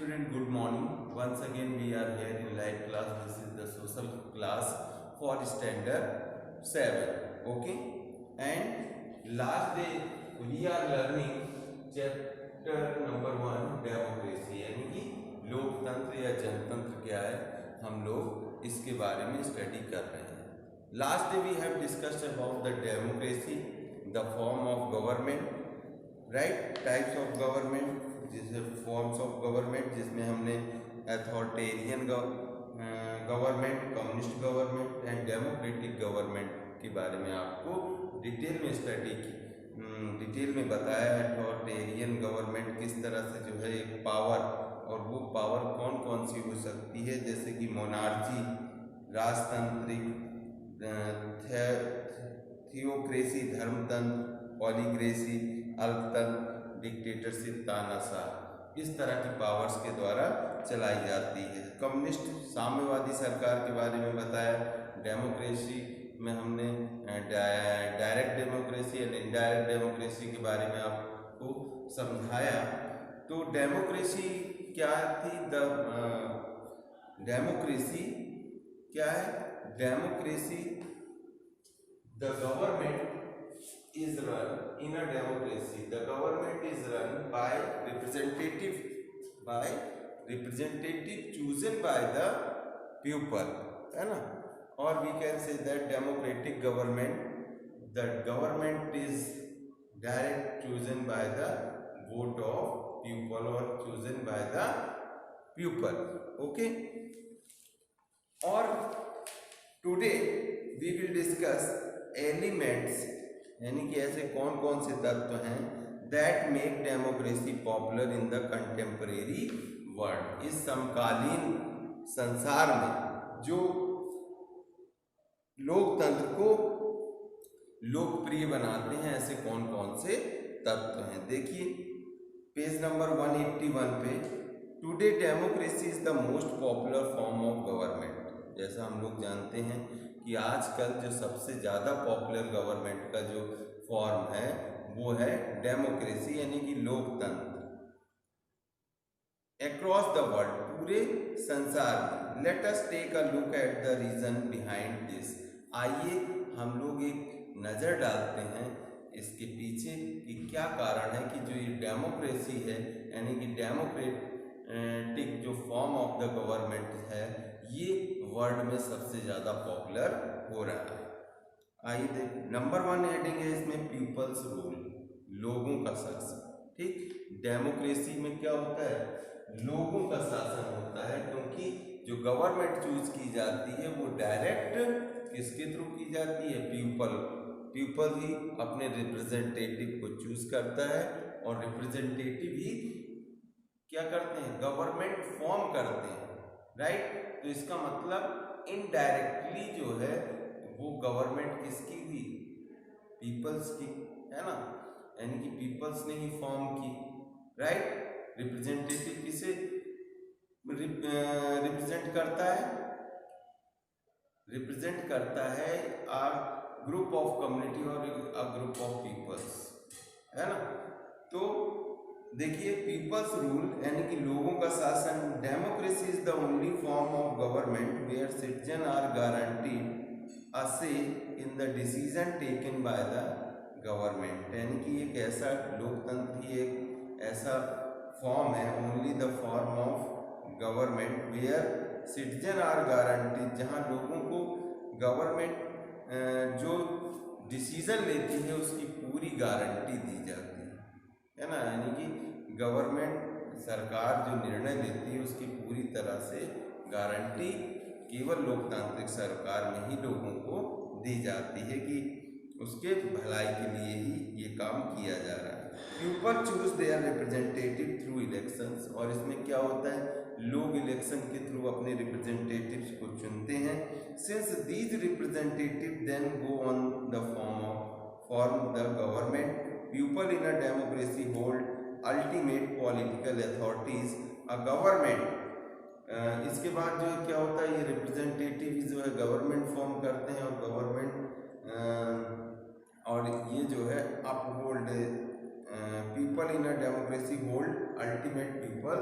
student, good morning. Once again we are here in live class. This is the social class for standard 7. Okay, and last day we are learning chapter number 1 democracy, यानी कि लोकतंत्र या जनतंत्र क्या है, हम लोग इसके बारे में स्टडी कर रहे हैं. Last day we have discussed about the democracy, the form of government, right, types of government, जैसे फॉर्म्स ऑफ गवर्नमेंट, जिसमें हमने authoritarian government, communist government and democratic government के बारे में आपको डिटेल में स्टडी की, डिटेल में बताया. अथॉरिटेरियन गवर्नमेंट किस तरह से जो है एक पावर, और वो पावर कौन कौन सी हो सकती है, जैसे कि मोनार्ची, राजतांत्रिक, थियोक्रेसी धर्मतंत्र, पॉलीक्रेसी अल्पतंत्र, डिक्टेटरशिप तानाशाह, इस तरह की पावर्स के द्वारा चलाई जाती है. कम्युनिस्ट साम्यवादी सरकार के बारे में बताया. डेमोक्रेसी में हमने direct democracy and indirect democracy के बारे में आपको समझाया. तो डेमोक्रेसी क्या थी? डेमोक्रेसी क्या है? Democracy, the government is run in a democracy. The government is run by representative chosen by the people, है ना. Or we can say that democratic government, the government is direct chosen by the vote of people or chosen by the people. Okay. Or today we will discuss elements, यानी कि ऐसे कौन कौन से तत्व हैं that make democracy popular in the contemporary world. इस समकालीन संसार में जो लोकतंत्र को लोकप्रिय बनाते हैं, ऐसे कौन कौन से तत्व हैं. देखिए पेज नंबर 181 पे, today democracy is the most popular form of government. जैसा हम लोग जानते हैं कि आजकल जो सबसे ज़्यादा पॉपुलर गवर्नमेंट का जो फॉर्म है वो है डेमोक्रेसी, यानी कि लोकतंत्र. अक्रॉस द वर्ल्ड, पूरे संसार में. Let us take a look at the reason behind this. आइए हम लोग एक नज़र डालते हैं इसके पीछे कि क्या कारण है कि जो ये डेमोक्रेसी है, यानी कि डेमोक्रेटिक जो फॉर्म ऑफ द गवर्नमेंट है, ये वर्ल्ड में सबसे ज़्यादा पॉपुलर हो रहा है. आइए देख, नंबर 1 हेडिंग है इसमें पीपल्स रूल, लोगों का शासन. ठीक, डेमोक्रेसी में क्या होता है? लोगों का शासन होता है, क्योंकि जो गवर्नमेंट चूज की जाती है वो डायरेक्ट किसके थ्रू की जाती है? पीपल ही अपने रिप्रेजेंटेटिव को चूज करता है, और रिप्रेजेंटेटिव ही क्या करते हैं? गवर्नमेंट फॉर्म करते हैं, राइट. तो इसका मतलब इनडायरेक्टली जो है वो गवर्नमेंट किसकी हुई? पीपल्स की, है ना. यानी कि पीपल्स ने ही फॉर्म की, राइट. रिप्रेजेंटेटिव किसे रिप्रेजेंट करता है? रिप्रेजेंट करता है आ ग्रुप ऑफ कम्युनिटी और अ ग्रुप ऑफ पीपल्स, है ना. तो देखिए पीपल्स रूल यानी कि लोगों का शासन. Democracy is the only form of government where citizen are guaranteed a say in the decision taken by the government. यानी कि एक ऐसा लोकतंत्र ही एक ऐसा फॉर्म है, only the form of government where citizen are guaranteed, जहाँ लोगों को गवर्नमेंट जो डिसीजन लेती है उसकी पूरी गारंटी दी जाती है ना. यानी कि गवर्नमेंट सरकार जो निर्णय लेती है उसकी पूरी तरह से गारंटी केवल लोकतांत्रिक सरकार में ही लोगों को दी जाती है कि उसके भलाई के लिए ही ये काम किया जा रहा है. People choose their representative through elections. और इसमें क्या होता है? लोग इलेक्शन के थ्रू अपने रिप्रेजेंटेटिव्स को चुनते हैं. Since these representative then go on the form the government, people in a democracy hold ultimate political authorities. A government, इसके बाद जो क्या होता है, ये रिप्रेजेंटेटिव जो है गवर्नमेंट फॉर्म करते हैं, और गवर्नमेंट और ये जो है uphold people in a democracy hold ultimate people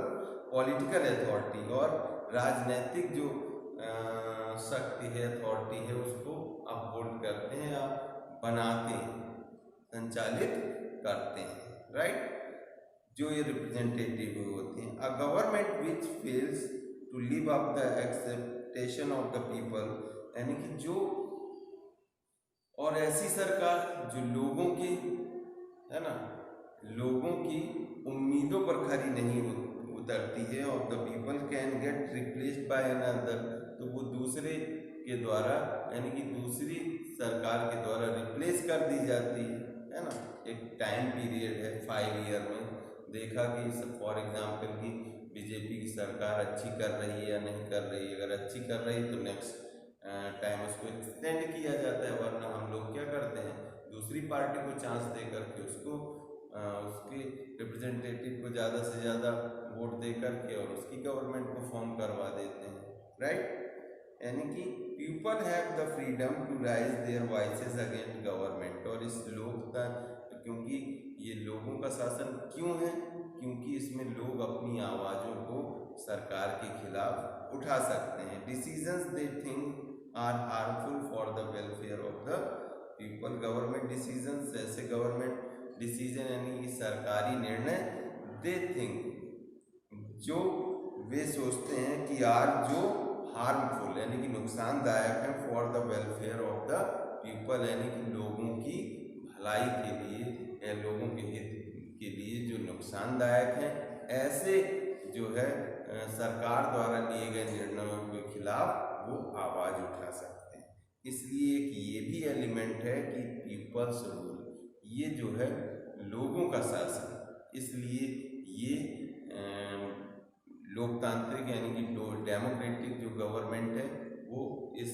political authority और राजनीतिक जो शक्ति है, अथॉरिटी है, उसको अपहोल्ड करते हैं या बनाते हैं, संचालित करते हैं, राइट। जो ये रिप्रेजेंटेटिव होते हैं। A government which fails to live up the expectation of the people, यानी कि जो, और ऐसी सरकार जो लोगों की, है ना, लोगों की उम्मीदों पर खरी नहीं उतरती है, और the people can get replaced by another, तो वो दूसरे के द्वारा, यानी कि दूसरी सरकार के द्वारा रिप्लेस कर दी जाती है ना। एक टाइम पीरियड है 5 ईयर में, देखा कि फॉर एग्जाम्पल कि बीजेपी की सरकार अच्छी कर रही है या नहीं कर रही है। अगर अच्छी कर रही है तो नेक्स्ट टाइम उसको एक्सटेंड किया जाता है, वरना हम लोग क्या करते हैं, दूसरी पार्टी को चांस दे करके उसको उसके रिप्रेजेंटेटिव को ज़्यादा से ज़्यादा वोट दे करके और उसकी गवर्नमेंट को फॉर्म करवा देते हैं, राइट। यानी कि people have the freedom to raise their voices against government, और इस लोकतंत्र, क्योंकि ये लोगों का शासन क्यों है, क्योंकि इसमें लोग अपनी आवाज़ों को सरकार के खिलाफ उठा सकते हैं। Decisions they think are harmful for the welfare of the people, government decisions, जैसे गवर्नमेंट डिसीजन यानी कि सरकारी निर्णय, दे थिंक, जो वे सोचते हैं कि आर, जो हार्मफुल यानी कि नुकसानदायक है, for the welfare of the people, यानी कि लोगों की भलाई के लिए या लोगों के हित के लिए जो नुकसानदायक है, ऐसे जो है सरकार द्वारा लिए गए निर्णयों के खिलाफ वो आवाज़ उठा सकते हैं। इसलिए कि ये भी एलिमेंट है कि पीपल्स रूल, ये जो है लोगों का शासन, इसलिए ये लोकतांत्रिक यानी कि डेमोक्रेटिक जो गवर्नमेंट है वो इस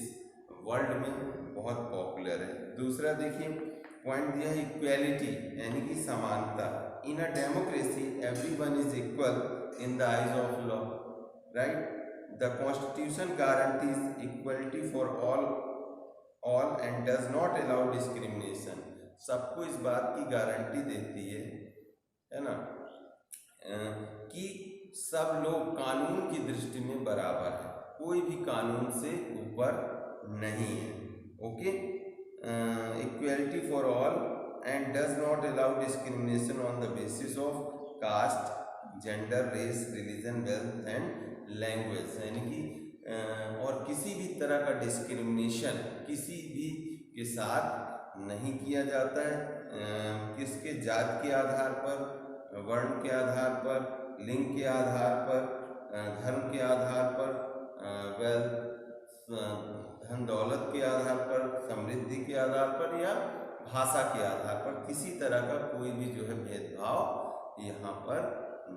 वर्ल्ड में बहुत पॉपुलर है। दूसरा देखिए पॉइंट दिया है इक्वेलिटी, यानी कि समानता। In a democracy everyone is equal in the eyes of law, right. The constitution guarantees equality for all and does not allow discrimination, सबको इस बात की गारंटी देती है ना, कि सब लोग कानून की दृष्टि में बराबर है, कोई भी कानून से ऊपर नहीं है, okay. Equality for all and does not allow discrimination on the basis of caste, gender, race, religion, wealth and language, यानी कि और किसी भी तरह का डिस्क्रिमिनेशन किसी भी के साथ नहीं किया जाता है, किसके जात के आधार पर, वर्ण के आधार पर, लिंग के आधार पर, धर्म के आधार पर, वेल्थ, धन दौलत के आधार पर, समृद्धि के आधार पर या भाषा के आधार पर, किसी तरह का कोई भी जो है भेदभाव यहाँ पर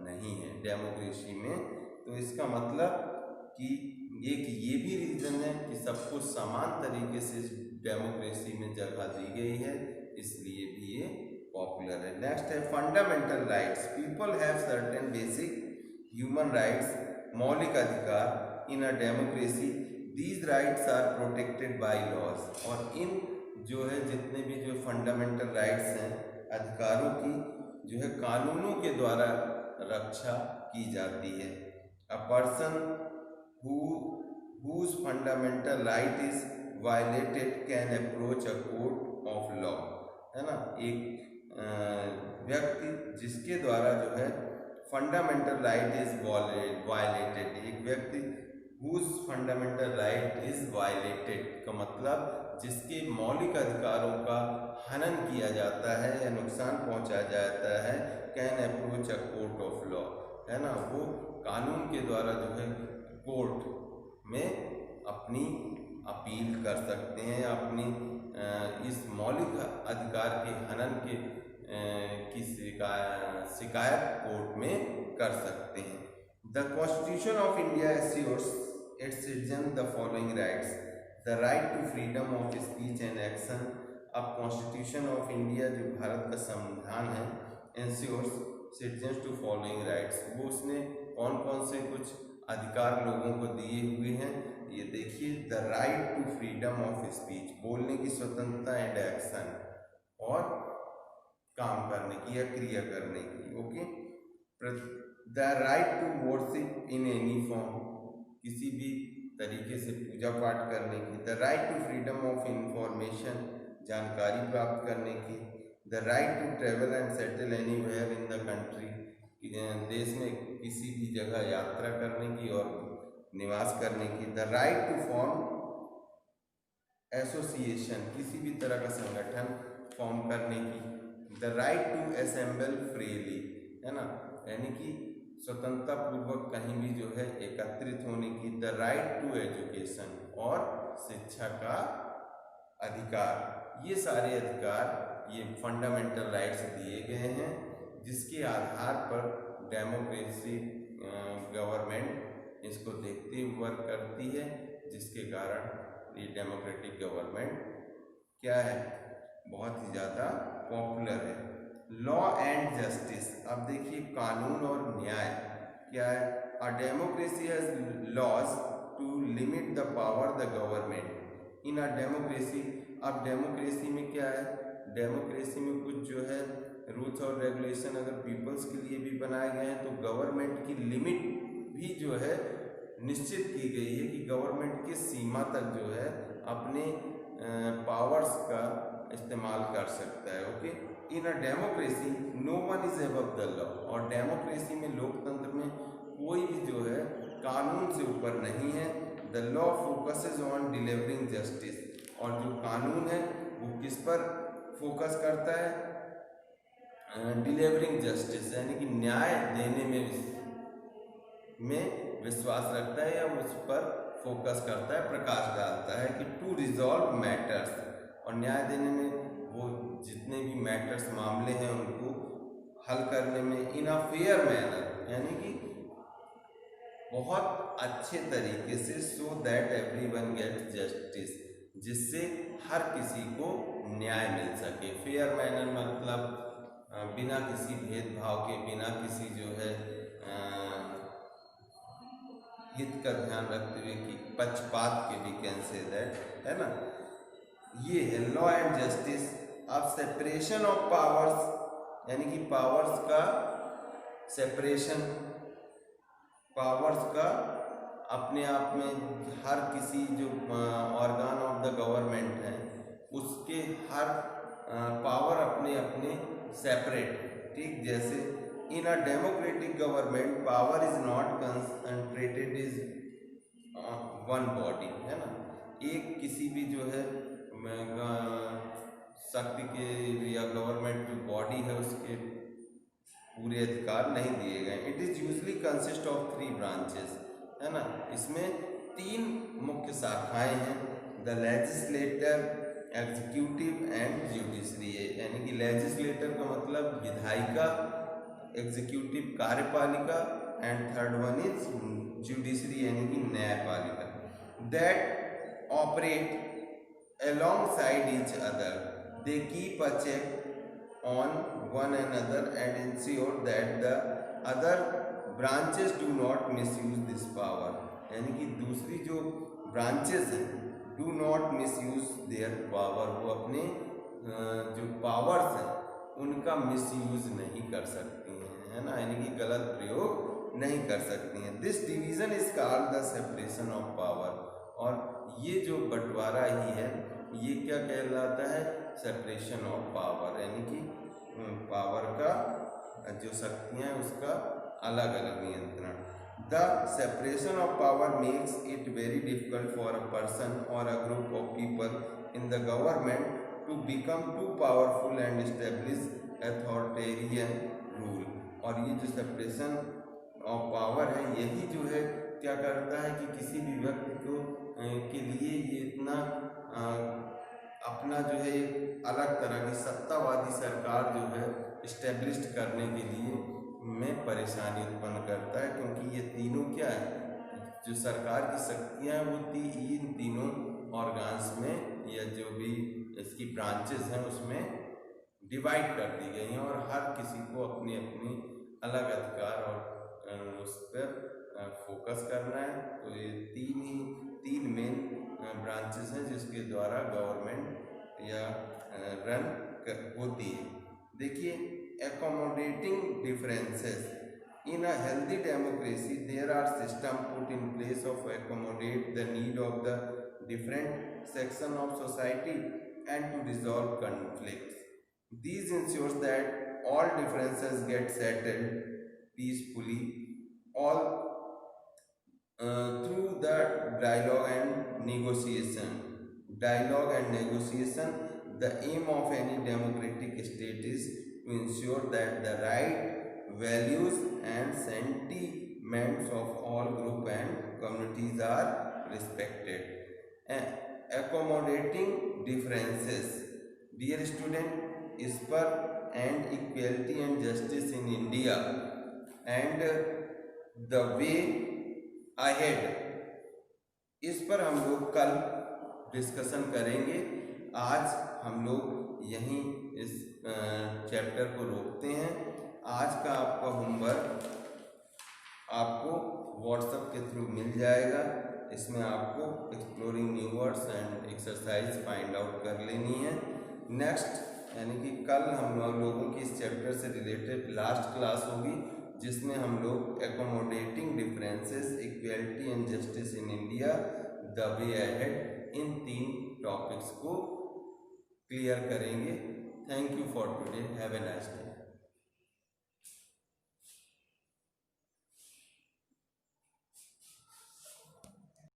नहीं है डेमोक्रेसी में। तो इसका मतलब कि एक ये भी रीज़न है कि सबको समान तरीके से डेमोक्रेसी में जगह दी गई है, इसलिए भी ये पॉपुलर है। नेक्स्ट है fundamental rights. People have certain basic human rights, मौलिक अधिकार in a democracy, these rights are protected by laws, और इन जो है जितने भी जो फंडामेंटल राइट्स हैं, अधिकारों की जो है कानूनों के द्वारा रक्षा की जाती है। A person whose fundamental right is violated can approach a court of law, है ना। एक व्यक्ति जिसके द्वारा जो है फंडामेंटल राइट इज वायलेटेड, एक व्यक्ति whose fundamental right is violated का मतलब जिसके मौलिक अधिकारों का हनन किया जाता है या नुकसान पहुंचाया जाता है, can approach a court of law, है ना। वो कानून के द्वारा जो है कोर्ट में अपनी अपील कर सकते हैं, अपनी इस मौलिक अधिकार के हनन के की शिकायत कोर्ट में कर सकते हैं। The constitution of India assures its citizen the following rights, the right to freedom of speech and action. अब कॉन्स्टिट्यूशन ऑफ इंडिया जो भारत का संविधान है, assures citizens to following rights, वो उसने कौन कौन से कुछ अधिकार लोगों को दिए हुए हैं, ये देखिए। The right to freedom of speech, बोलने की स्वतंत्रता, एंड एक्शन, और काम करने की या क्रिया करने की, okay. The right to worship in any form, किसी भी तरीके से पूजा पाठ करने की। The right to freedom of information, जानकारी प्राप्त करने की। The right to travel and settle anywhere in the country, देश में किसी भी जगह यात्रा करने की और निवास करने की। The right to form association, किसी भी तरह का संगठन फॉर्म करने की। The right to assemble freely, है ना, यानी कि स्वतंत्रता पूर्वक कहीं भी जो है एकत्रित होने की। द राइट टू एजुकेशन, और शिक्षा का अधिकार। ये सारे अधिकार, ये फंडामेंटल राइट्स दिए गए हैं, जिसके आधार पर डेमोक्रेसी गवर्नमेंट इसको देखते हुए वर्क करती है, जिसके कारण ये डेमोक्रेटिक गवर्नमेंट क्या है, बहुत ही ज़्यादा पॉपुलर है। लॉ एंड जस्टिस, अब देखिए कानून और न्याय क्या है। A democracy has laws to limit the power the government in a democracy. अब डेमोक्रेसी में क्या है, डेमोक्रेसी में कुछ जो है रूल्स और रेगुलेशन अगर पीपल्स के लिए भी बनाए गए हैं, तो गवर्नमेंट की लिमिट भी जो है निश्चित की गई है कि गवर्नमेंट किस सीमा तक जो है अपने पावर्स का इस्तेमाल कर सकता है। Okay, in a democracy no one is above the law, और डेमोक्रेसी में, लोकतंत्र में कोई भी जो है कानून से ऊपर नहीं है। The law focuses on delivering justice, और जो कानून है वो किस पर फोकस करता है, डिलीवरिंग जस्टिस, यानी कि न्याय देने में विश्वास रखता है, या उस पर फोकस करता है, प्रकाश डालता है कि टू रिजॉल्व मैटर्स, और न्याय देने में वो जितने भी मैटर्स, मामले हैं, उनको हल करने में इन अ फेयर मैनर, यानी कि बहुत अच्छे तरीके से, so that everyone gets justice, जिससे हर किसी को न्याय मिल सके। फेयर मैनर मतलब बिना किसी भेदभाव के, बिना किसी जो है हित का ध्यान रखते हुए कि पक्षपात के, भी कैन से दैट, है ना। ये है लॉ एंड जस्टिस। अब सेपरेशन ऑफ पावर्स, यानी कि पावर्स का सेपरेशन, पावर्स का अपने आप में हर किसी जो ऑर्गन ऑफ द गवर्नमेंट है, उसके हर पावर अपने अपने सेपरेट, ठीक। जैसे in a democratic government power is not concentrated is one body, है ना, एक किसी भी जो है शक्ति के या गवर्नमेंट जो बॉडी है उसके पूरे अधिकार नहीं दिए गए। It is usually consist of 3 branches, है ना, इसमें 3 मुख्य शाखाएं हैं। The legislator, executive and judiciary, यानी कि लेजिस्लेटर का मतलब विधायिका, एग्जीक्यूटिव कार्यपालिका, and third one is judiciary, यानी कि न्यायपालिका, that operate alongside each other. They keep a check on one another and ensure that the other branches do not misuse this power. यानी कि दूसरी जो ब्रांचेस हैं do not misuse their power, वो अपने जो पावर्स हैं उनका मिसयूज नहीं कर सकती हैं, है ना, यानी कि गलत प्रयोग नहीं कर सकती हैं। This division is called the separation of power, और ये जो बंटवारा ही है ये क्या कहलाता है, सेपरेशन ऑफ पावर, यानी कि पावर का जो शक्तियाँ हैं उसका अलग अलग नियंत्रण। The separation of power makes it very difficult for a person or a group of people in the government to become too powerful and establish authoritarian rule. और ये जो सेपरेशन ऑफ पावर है यही जो है क्या करता है कि किसी भी व्यक्ति को के लिए ये इतना अपना जो है अलग तरह की सत्तावादी सरकार जो है इस्टेब्लिश करने के लिए में परेशानी उत्पन्न करता है, क्योंकि ये तीनों क्या है, जो सरकार की शक्तियाँ हैं वो इन तीनों ऑर्गन्स में या जो भी इसकी ब्रांचेस हैं उसमें डिवाइड कर दी गई हैं, और हर किसी को अपनी अपनी अलग अधिकार और उस पर फोकस करना है। तो ये तीन मेन ब्रांचेस हैं जिसके द्वारा गवर्नमेंट या रन होती है। देखिए, accommodating differences, In a healthy democracy, there are systems put in place of accommodate the need of the different section of society and to resolve conflicts. These ensures that all differences get settled peacefully, all through the dialogue and negotiation. Dialogue and negotiation, the aim of any democratic state is to ensure that the right values and sentiments of all group and communities are respected. Accommodating differences. Dear student, ISPER and equality and justice in India and the way ahead, इस पर हम लोग कल discussion करेंगे। आज हम लोग यहीं इस चैप्टर को रोकते हैं। आज का आपका होमवर्क आपको व्हाट्सएप के थ्रू मिल जाएगा। इसमें आपको exploring new words and exercise find out कर लेनी है। नेक्स्ट यानी कि कल हम लोगों की इस चैप्टर से रिलेटेड लास्ट क्लास होगी, जिसमें हम लोग accommodating differences, equality and justice in India, the way ahead, in 3 topics को क्लियर करेंगे। Thank you for today, have a nice day.